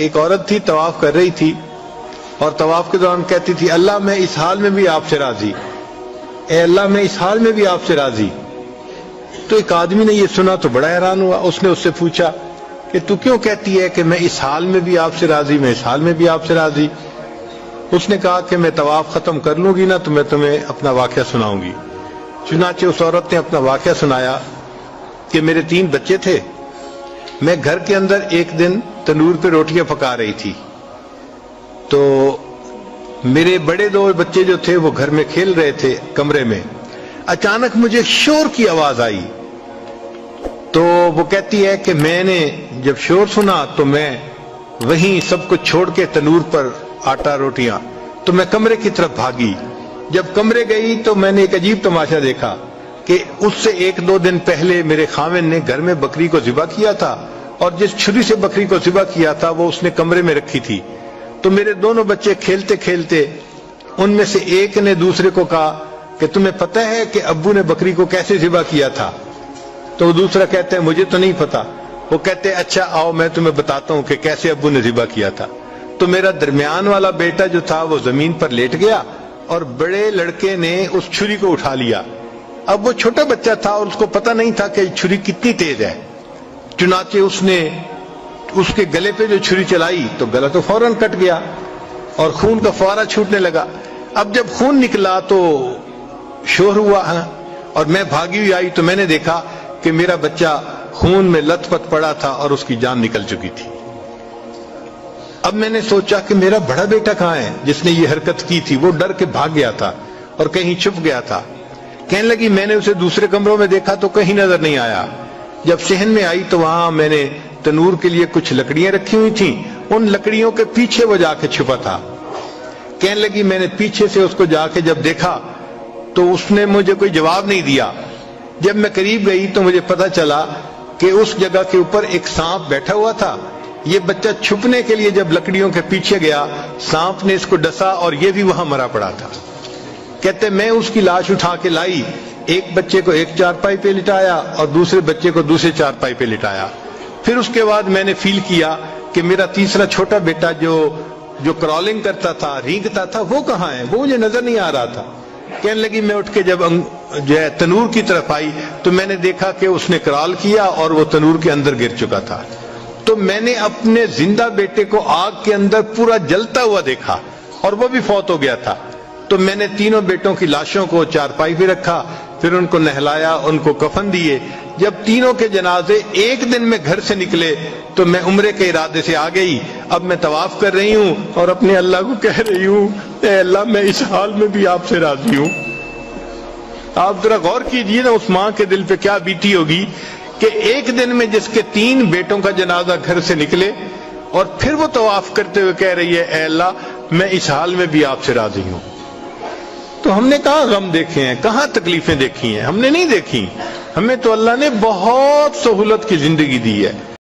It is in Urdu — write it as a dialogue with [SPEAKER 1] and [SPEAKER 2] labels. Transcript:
[SPEAKER 1] ایک عورت تھی طواف کر رہی تھی اور طواف کے دوران کہتی تھی اللہ میں اس حال میں بھی آپ سے راضی، اے اللہ میں اس حال میں بھی آپ سے راضی۔ تو ایک آدمی نے یہ سنا تو بڑا حیران ہوا، اس نے اس سے پوچھا کہ تو کیوں کہتی ہے کہ میں اس حال میں بھی آپ سے راضی، میں اس حال میں بھی آپ سے راضی؟ اس نے کہا کہ میں طواف ختم کر لوں گی نا تو میں تمہیں اپنا واقعہ سناؤں گی۔ چنانچہ اس عورت نے اپنا واقعہ سنایا کہ میرے 3 بچے تھے، میں گھر کے اندر ایک دن تنور پہ روٹیاں پکا رہی تھی تو میرے بڑے 2 بچے جو تھے وہ گھر میں کھیل رہے تھے کمرے میں، اچانک مجھے شور کی آواز آئی تو وہ کہتی ہے کہ میں نے جب شور سنا تو میں وہیں سب کچھ چھوڑ کے تنور پر آٹا روٹیاں تو میں کمرے کی طرف بھاگی۔ جب کمرے گئی تو میں نے ایک عجیب تماشا دیکھا کہ اس سے 1-2 دن پہلے میرے خاوند نے گھر میں بکری کو ذبح کیا تھا اور جس چھری سے بکری کو ذبح کیا تھا وہ اس نے کمرے میں رکھی تھی۔ تو میرے دونوں بچے کھیلتے کھیلتے ان میں سے ایک نے دوسرے کو کہا کہ تمہیں پتہ ہے کہ ابو نے بکری کو کیسے ذبح کیا تھا؟ تو وہ دوسرا کہتا ہے مجھے تو نہیں پتا۔ وہ کہتے ہیں اچھا آؤ میں تمہیں بتاتا ہوں کہ کیسے ابو نے ذبح کیا تھا۔ تو میرا درمیان والا بیٹا جو تھا وہ زمین پر لیٹ گیا اور بڑے لڑکے نے اس چھری کو اٹھا لیا۔ اب وہ چھوٹا بچہ تھا اور اس کو پتہ نہیں تھا کہ چھری کتنی تیز ہے، چنانچہ اس نے اس کے گلے پہ جو چھری چلائی تو گلا تو فوراً کٹ گیا اور خون کا فوارہ چھوٹنے لگا۔ اب جب خون نکلا تو شور ہوا اور میں بھاگی ہوئی آئی تو میں نے دیکھا کہ میرا بچہ خون میں لت پت پڑا تھا اور اس کی جان نکل چکی تھی۔ اب میں نے سوچا کہ میرا بڑا بیٹا کہاں ہے جس نے یہ حرکت کی تھی؟ وہ ڈر کے بھاگ گیا تھا اور کہیں چھپ گیا تھا۔ کہنے لگی میں نے اسے دوسرے کمروں میں دیکھا تو کہیں نظر نہیں آیا۔ جب صحن میں آئی تو وہاں میں نے تنور کے لیے کچھ لکڑیاں رکھی ہوئی تھیں، ان لکڑیوں کے پیچھے وہ جا کے چھپا تھا۔ کہنے لگی میں نے پیچھے سے اس کو جا کے جب دیکھا تو اس نے مجھے کوئی جواب نہیں دیا۔ جب میں قریب گئی تو مجھے پتا چلا کہ اس جگہ کے اوپر ایک سانپ بیٹھا ہوا تھا۔ یہ بچہ چھپنے کے لیے جب لکڑیوں کے پیچھے گیا سانپ نے اس کو ڈسا اور یہ بھی وہاں مرا پڑا تھا۔ کہتے میں اس کی لاش اٹھا کے لائی، ایک بچے کو ایک چارپائی پہ لٹایا اور دوسرے بچے کو دوسرے چارپائی پہ لٹایا۔ پھر اس کے بعد میں نے فیل کیا کہ میرا تیسرا چھوٹا بیٹا جو کرالنگ کرتا تھا، رینگتا تھا، وہ کہاں ہے؟ وہ مجھے نظر نہیں آ رہا تھا۔ کہنے لگی میں اٹھ کے جب جو ہے تنور کی طرف آئی تو میں نے دیکھا کہ اس نے کرال کیا اور وہ تنور کے اندر گر چکا تھا۔ تو میں نے اپنے زندہ بیٹے کو آگ کے اندر پورا جلتا ہوا دیکھا اور وہ بھی فوت ہو گیا تھا۔ تو میں نے تینوں بیٹوں کی لاشوں کو چارپائی پہ رکھا، پھر ان کو نہلایا، ان کو کفن دیے۔ جب تینوں کے جنازے ایک دن میں گھر سے نکلے تو میں عمرے کے ارادے سے آ گئی۔ اب میں طواف کر رہی ہوں اور اپنے اللہ کو کہہ رہی ہوں اے اللہ میں اس حال میں بھی آپ سے راضی ہوں۔ آپ ذرا غور کیجئے نا اس ماں کے دل پہ کیا بیتی ہوگی کہ ایک دن میں جس کے 3 بیٹوں کا جنازہ گھر سے نکلے اور پھر وہ طواف کرتے ہوئے کہہ رہی ہے اے اللہ میں اس حال میں بھی آپ سے راضی ہوں۔ تو ہم نے کہاں غم دیکھے ہیں، کہاں تکلیفیں دیکھی ہیں؟ ہم نے نہیں دیکھی۔ ہمیں تو اللہ نے بہت سہولت کی زندگی دی ہے۔